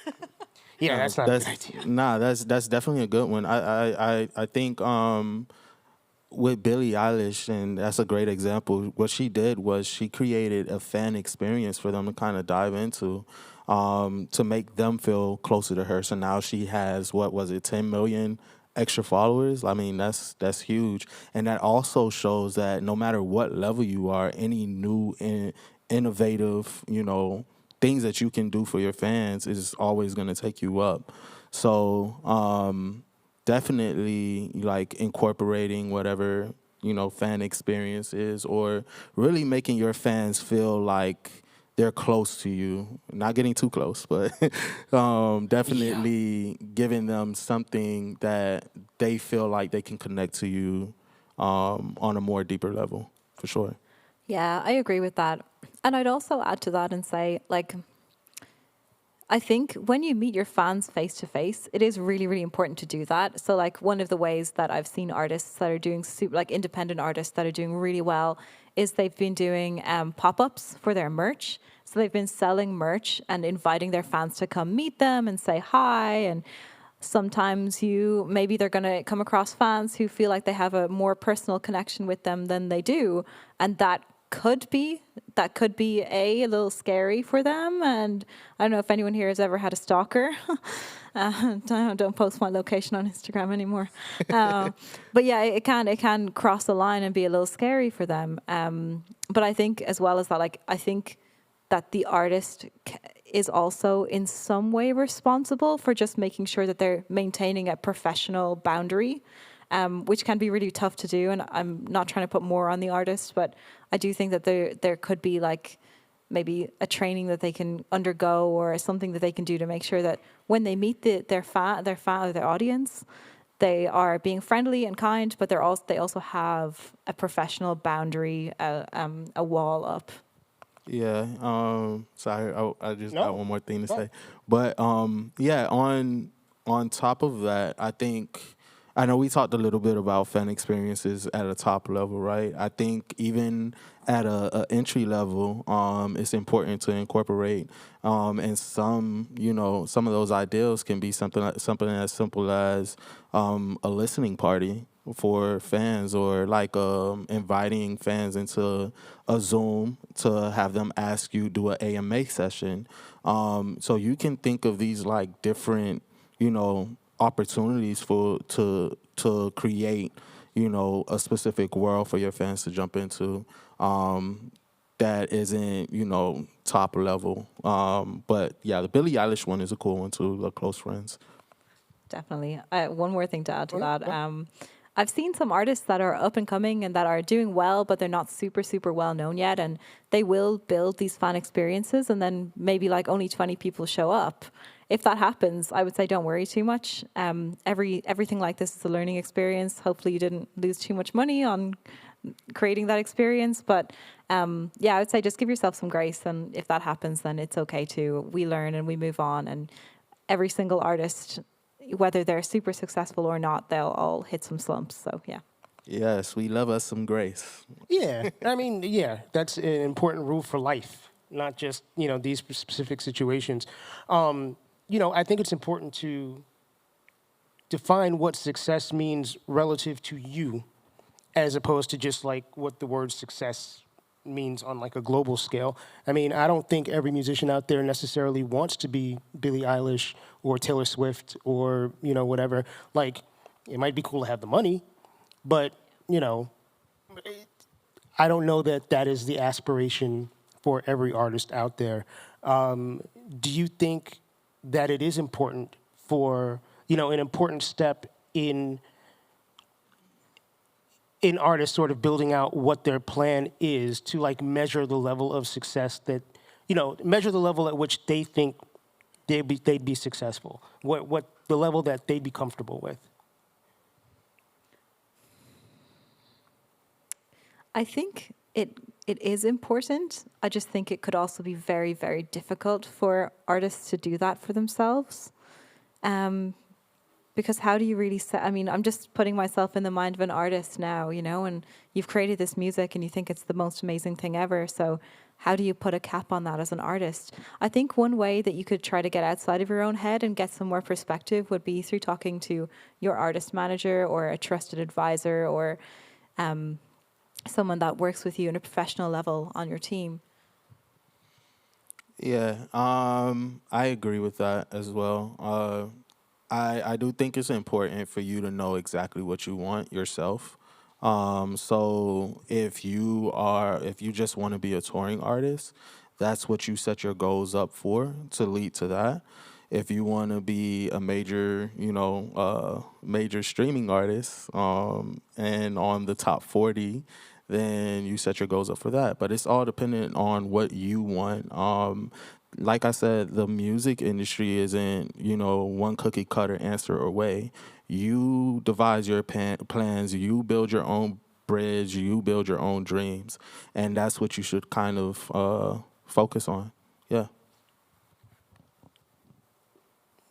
Yeah, that's not a good idea. Nah, that's definitely a good one. I think with Billie Eilish, and that's a great example. What she did was she created a fan experience for them to kind of dive into, to make them feel closer to her. So now she has, what was it, 10 million extra followers? I mean, that's huge, and that also shows that no matter what level you are, any new innovative, things that you can do for your fans is always going to take you up. So definitely like incorporating whatever fan experience is, or really making your fans feel like they're close to you, not getting too close, but definitely giving them something that they feel like they can connect to you on a more deeper level, for sure. Yeah, I agree with that. And I'd also add to that and say, like, I think when you meet your fans face to face, it is really, really important to do that. So, like, one of the ways that I've seen artists that are doing like independent artists that are doing really well is they've been doing pop-ups for their merch. So they've been selling merch and inviting their fans to come meet them and say hi. And sometimes maybe they're going to come across fans who feel like they have a more personal connection with them than they do, and that could be a little scary for them. And I don't know if anyone here has ever had a stalker. Don't post my location on Instagram anymore. But yeah, it can cross the line and be a little scary for them. But I think as well as that, like, I think that the artist is also in some way responsible for just making sure that they're maintaining a professional boundary, which can be really tough to do. And I'm not trying to put more on the artist, but I do think that there could be like maybe a training that they can undergo or something that they can do to make sure that when they meet their audience, they are being friendly and kind, but they also have a professional boundary, a wall up. Yeah. Sorry, I just got one more thing to say. But yeah, on top of that, I know we talked a little bit about fan experiences at a top level, right? I think even at a entry level, it's important to incorporate, and some of those ideals can be something as simple as a listening party for fans, or like inviting fans into a Zoom to have them ask you do an AMA session. So you can think of these like different, opportunities to create, a specific world for your fans to jump into, that isn't, top level. But yeah, the Billie Eilish one is a cool one too, the close friends. Definitely. One more thing to add to that. I've seen some artists that are up and coming and that are doing well, but they're not super, super well known yet. And they will build these fan experiences, and then maybe like only 20 people show up. If that happens, I would say don't worry too much. Everything like this is a learning experience. Hopefully you didn't lose too much money on creating that experience. But yeah, I would say just give yourself some grace. And if that happens, then it's okay too. We learn and we move on. And every single artist, whether they're super successful or not, they'll all hit some slumps. So, yeah. Yes, we love us some grace. Yeah, I mean, yeah, that's an important rule for life, not just, these specific situations. I think it's important to define what success means relative to you, as opposed to just like what the word success means on like a global scale. I mean, I don't think every musician out there necessarily wants to be Billie Eilish or Taylor Swift or, whatever. Like, it might be cool to have the money, but, I don't know that is the aspiration for every artist out there. Do you think that it is important for, an important step in an artist sort of building out what their plan is to like measure the level of success that, measure the level at which they think they'd be successful, what the level that they'd be comfortable with? I think it is important. I just think it could also be very, very difficult for artists to do that for themselves. Because how do you really set, I mean, I'm just putting myself in the mind of an artist now, and you've created this music and you think it's the most amazing thing ever. So how do you put a cap on that as an artist? I think one way that you could try to get outside of your own head and get some more perspective would be through talking to your artist manager or a trusted advisor or someone that works with you on a professional level on your team. Yeah, I agree with that as well. I do think it's important for you to know exactly what you want yourself. So if you just want to be a touring artist, that's what you set your goals up for to lead to that. If you want to be a major, major streaming artist, and on the top 40, then you set your goals up for that. But it's all dependent on what you want. Like I said, the music industry isn't, one cookie cutter answer away. You devise your plans, you build your own bridge, you build your own dreams. And that's what you should kind of focus on. Yeah.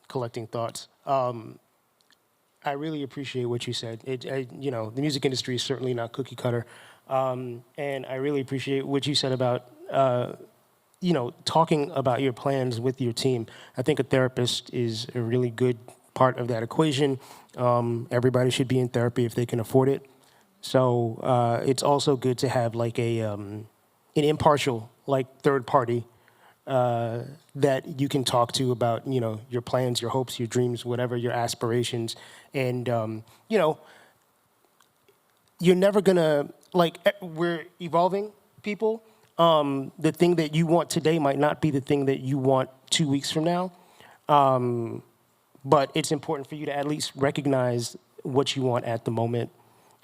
Collecting thoughts. I really appreciate what you said. The music industry is certainly not cookie cutter. And I really appreciate what you said about, talking about your plans with your team. I think a therapist is a really good part of that equation. Everybody should be in therapy if they can afford it. So it's also good to have like an impartial, like third party that you can talk to about, your plans, your hopes, your dreams, whatever, your aspirations. And, you're never gonna, we're evolving people. The thing that you want today might not be the thing that you want 2 weeks from now. But it's important for you to at least recognize what you want at the moment,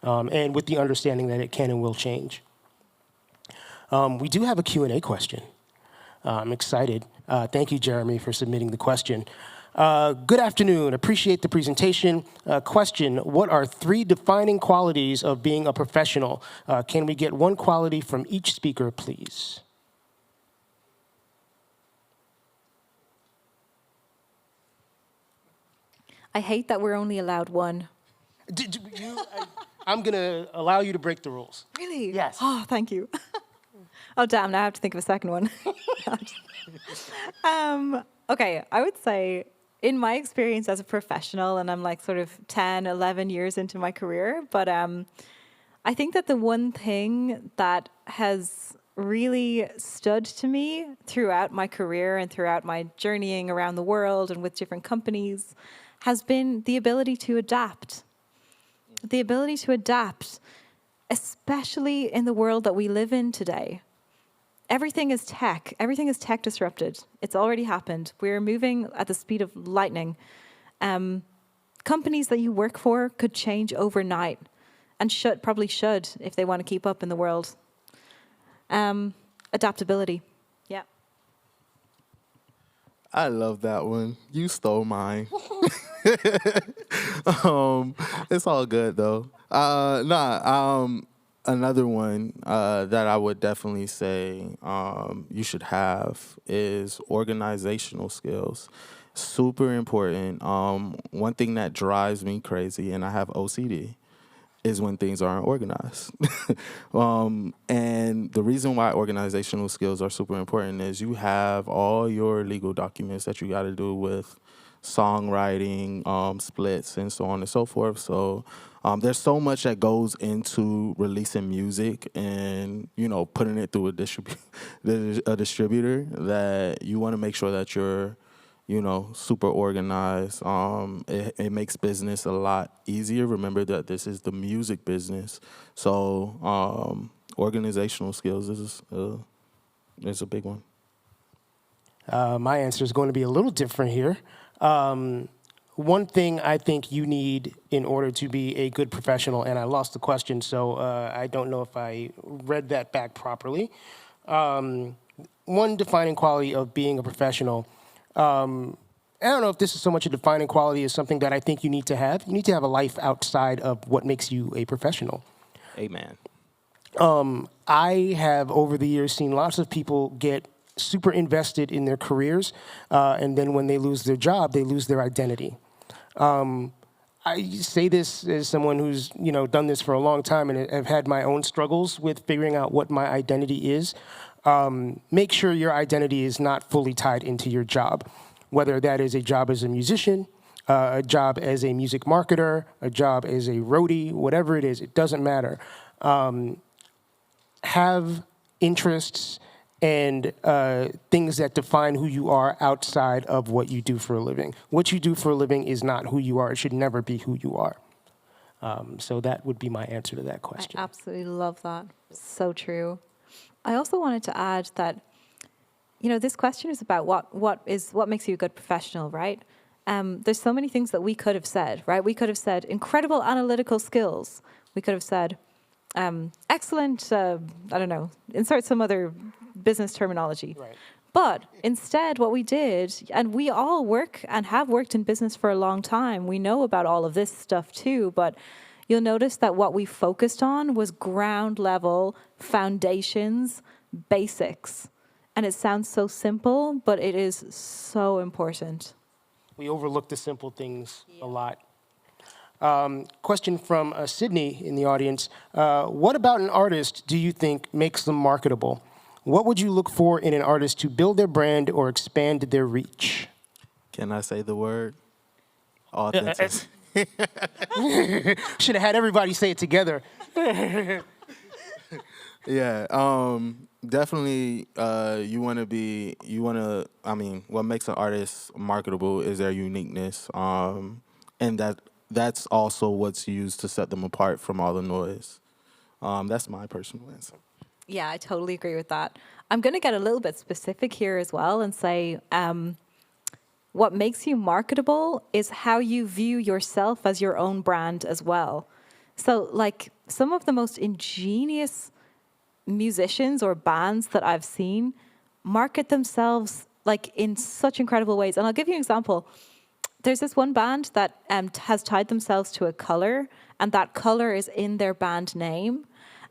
and with the understanding that it can and will change. We do have a Q&A question. I'm excited. Thank you, Jeremy, for submitting the question. Good afternoon. Appreciate the presentation. Question, what are 3 defining qualities of being a professional? Can we get one quality from each speaker, please? I hate that we're only allowed one. I'm going to allow you to break the rules. Really? Yes. Oh, thank you. Oh, damn, now I have to think of a second one. Okay, I would say in my experience as a professional, and I'm like sort of 10, 11 years into my career, but I think that the one thing that has really stood to me throughout my career and throughout my journeying around the world and with different companies has been the ability to adapt. The ability to adapt, especially in the world that we live in today. Everything is tech. Everything is tech disrupted. It's already happened. We're moving at the speed of lightning. Companies that you work for could change overnight and probably should if they want to keep up in the world. Adaptability. Yeah. I love that one. You stole mine. It's all good though. Another one that I would definitely say you should have is organizational skills. Super important. One thing that drives me crazy, and I have OCD, is when things aren't organized. And the reason why organizational skills are super important is you have all your legal documents that you got to do with songwriting, splits, and so on and so forth. So there's so much that goes into releasing music and, putting it through a distributor that you want to make sure that you're, super organized. It makes business a lot easier. Remember that this is the music business. So organizational skills is a big one. My answer is going to be a little different here. one thing I think you need in order to be a good professional, and I lost the question, so I don't know if I read that back properly. One defining quality of being a professional, I don't know if this is so much a defining quality as something that I think you need to have. You need to have a life outside of what makes you a professional. Amen. I have, over the years, seen lots of people get super invested in their careers, and then when they lose their job, they lose their identity. I say this as someone who's done this for a long time and have had my own struggles with figuring out what my identity is. Make sure your identity is not fully tied into your job, whether that is a job as a musician, a job as a music marketer, a job as a roadie, whatever it is, it doesn't matter. Have interests and things that define who you are outside of what you do for a living. What you do for a living is not who you are. It should never be who you are. So that would be my answer to that question. I absolutely love that. So true. I also wanted to add that, this question is about what makes you a good professional, right? There's so many things that we could have said, right? We could have said incredible analytical skills. We could have said excellent, insert some other business terminology. Right. But instead, what we did, and we all work and have worked in business for a long time, we know about all of this stuff too, but you'll notice that what we focused on was ground level, foundations, basics. And it sounds so simple, but it is so important. We overlook the simple things a lot. Question from Sydney in the audience. What about an artist do you think makes them marketable? What would you look for in an artist to build their brand or expand their reach? Can I say the word? Authenticity. Should have had everybody say it together. Yeah, definitely. What makes an artist marketable is their uniqueness, and that's also what's used to set them apart from all the noise. That's my personal answer. Yeah, I totally agree with that. I'm going to get a little bit specific here as well and say what makes you marketable is how you view yourself as your own brand as well. So, like, some of the most ingenious musicians or bands that I've seen market themselves like in such incredible ways. And I'll give you an example. There's this one band that has tied themselves to a color, and that color is in their band name.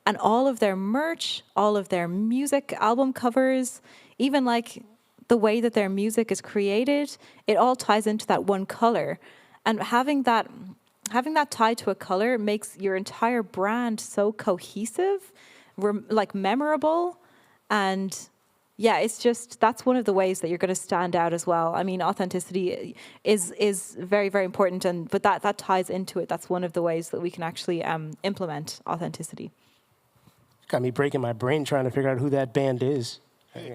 And all of their merch, all of their music album covers, even like the way that their music is created, it all ties into that one color. And having that tied to a color makes your entire brand so cohesive, like memorable. And yeah, it's just, that's one of the ways that you're going to stand out as well. I mean, authenticity is very, very important, but that ties into it. That's one of the ways that we can actually implement authenticity. Got me breaking my brain trying to figure out who that band is.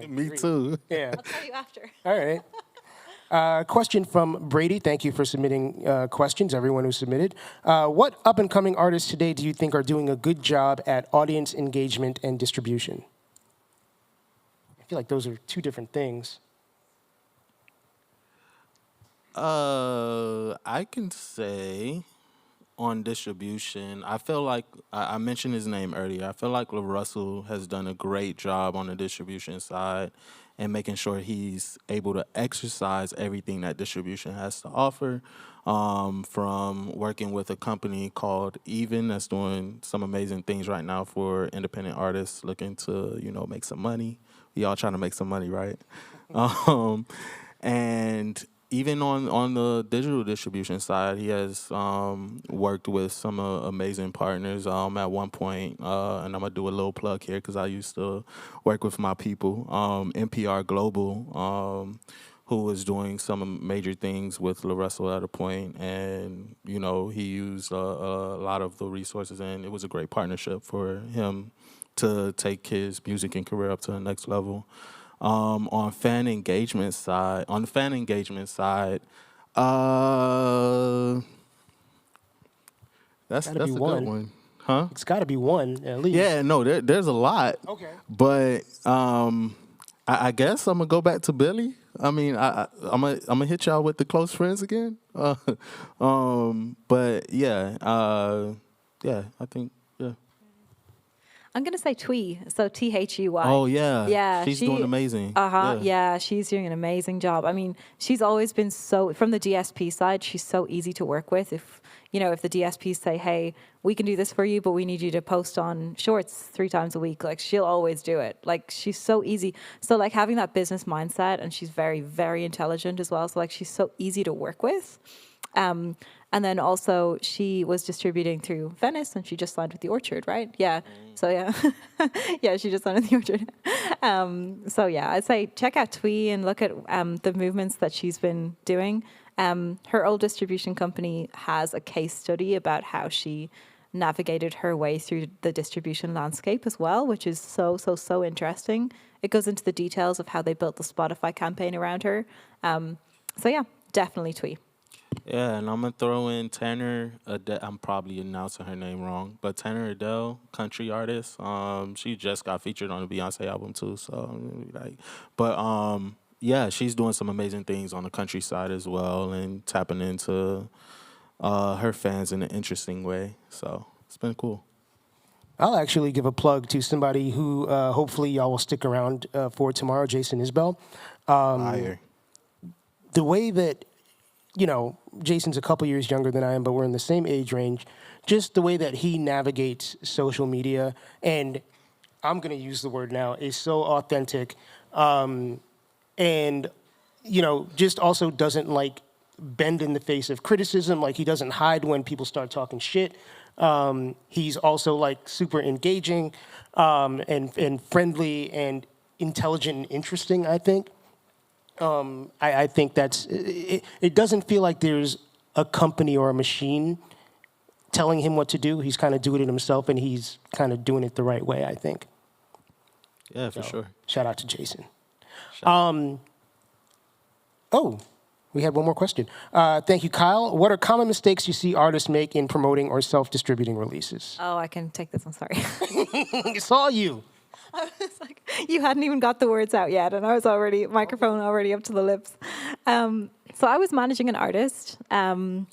Me too. Yeah. I'll tell you after. All right. Question from Brady. Thank you for submitting questions, everyone who submitted. What up-and-coming artists today do you think are doing a good job at audience engagement and distribution? I feel like those are two different things. I can say on distribution, I feel like I mentioned his name earlier. I feel like LaRussell has done a great job on the distribution side and making sure he's able to exercise everything that distribution has to offer. From working with a company called Even that's doing some amazing things right now for independent artists looking to, make some money. We all trying to make some money, right? And even on the digital distribution side, he has worked with some amazing partners. At one point, and I'm going to do a little plug here because I used to work with my people, NPR Global, who was doing some major things with LaRussell at a point. And, he used a lot of the resources, and it was a great partnership for him to take his music and career up to the next level. On the fan engagement side, that's a good one. Huh? It's got to be one, at least. Yeah, no, there's a lot. Okay. But I guess I'm going to go back to Billy. I mean, I'm gonna hit y'all with the close friends again. But yeah, I think yeah. I'm gonna say Twee, so Thuey. Oh yeah, Yeah, she's doing amazing. Yeah, she's doing an amazing job. I mean, she's always been so from the DSP side. She's so easy to work with. If if the DSPs say, "Hey, we can do this for you, but we need you to post on Shorts 3 times a week," like she'll always do it. Like she's so easy. So like having that business mindset, and she's very, very intelligent as well. So like she's so easy to work with. And then also she was distributing through Venice, and she just signed with the Orchard, right? Yeah. So yeah, yeah, she just signed with the Orchard. So yeah, I'd say check out Twee and look at the movements that she's been doing. Her old distribution company has a case study about how she navigated her way through the distribution landscape as well, which is so interesting. It goes into the details of how they built the Spotify campaign around her. So yeah, definitely Twee. Yeah, and I'm gonna throw in Tanner. I'm probably announcing her name wrong, but Tanner Adele, country artist. She just got featured on the Beyonce album too. So yeah, she's doing some amazing things on the countryside as well, and tapping into her fans in an interesting way. So it's been cool. I'll actually give a plug to somebody who hopefully y'all will stick around for tomorrow, Jason Isbell. Fire. The way that Jason's a couple years younger than I am, but we're in the same age range. Just the way that he navigates social media, and I'm going to use the word now, is so authentic. And, just also doesn't like bend in the face of criticism. Like he doesn't hide when people start talking shit. He's also like super engaging and friendly and intelligent and interesting, I think. I think that's it doesn't feel like there's a company or a machine telling him what to do. He's kind of doing it himself, and he's kind of doing it the right way, I think. Yeah, for sure. Shout out to Jason. We had one more question. Thank you, Kyle. What are common mistakes you see artists make in promoting or self-distributing releases? Oh, I can take this one. Sorry. It's all you. I was like, you hadn't even got the words out yet, and I was microphone already up to the lips. So I was managing an artist, and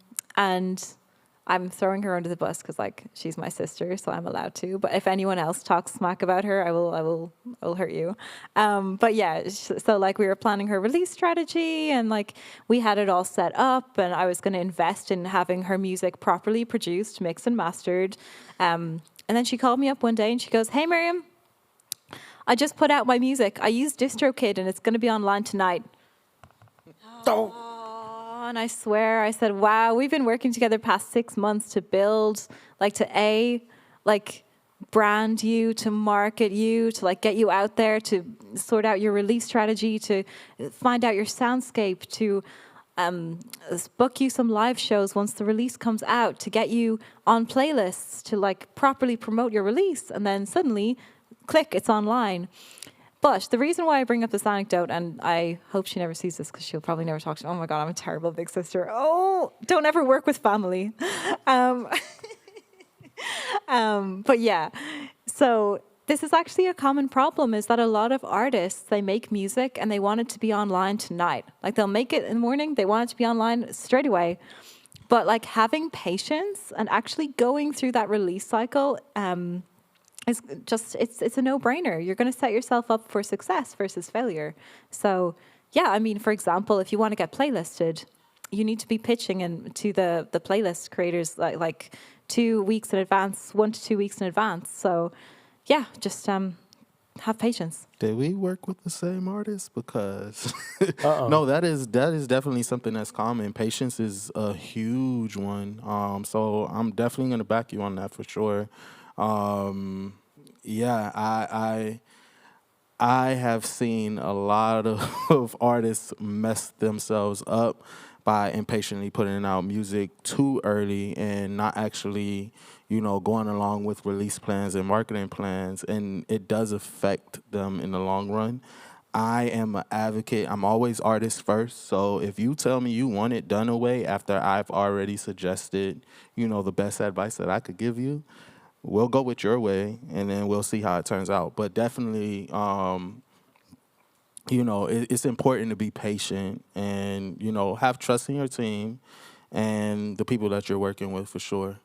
I'm throwing her under the bus because like she's my sister, so I'm allowed to. But if anyone else talks smack about her, I will hurt you. But yeah, so like we were planning her release strategy, and like we had it all set up, and I was going to invest in having her music properly produced, mixed and mastered. And then she called me up one day and she goes, "Hey, Miriam, I just put out my music. I used DistroKid, and it's going to be online tonight." Oh, and I swear, I said, wow, we've been working together past 6 months to build, like to brand you, to market you, to like get you out there, to sort out your release strategy, to find out your soundscape, to book you some live shows once the release comes out, to get you on playlists, to like properly promote your release. And then suddenly, click, it's online. But the reason why I bring up this anecdote, and I hope she never sees this because she'll probably never talk to, oh my God, I'm a terrible big sister. Oh, don't ever work with family. But yeah, so this is actually a common problem, is that a lot of artists, they make music and they want it to be online tonight. Like they'll make it in the morning, they want it to be online straight away. But like having patience and actually going through that release cycle, it's a no-brainer. You're going to set yourself up for success versus failure. So, yeah, I mean, for example, if you want to get playlisted, you need to be pitching to the playlist creators like 2 weeks in advance, 1 to 2 weeks in advance. So, yeah, just have patience. Did we work with the same artist? Because no, that is definitely something that's common. Patience is a huge one. So I'm definitely going to back you on that for sure. Yeah, I have seen a lot of artists mess themselves up by impatiently putting out music too early and not actually, going along with release plans and marketing plans, and it does affect them in the long run. I am an advocate. I'm always artist first. So if you tell me you want it done away after I've already suggested, the best advice that I could give you, we'll go with your way, and then we'll see how it turns out. But definitely, you know, it's important to be patient and, you know, have trust in your team and the people that you're working with for sure.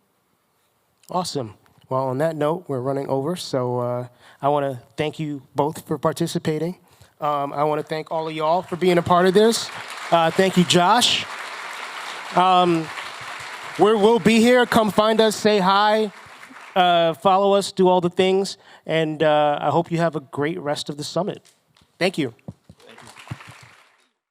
Awesome. Well, on that note, we're running over, so I want to thank you both for participating. I want to thank all of y'all for being a part of this. Thank you, Josh. We'll be here. Come find us, say hi, follow us, do all the things, and I hope you have a great rest of the summit. Thank you.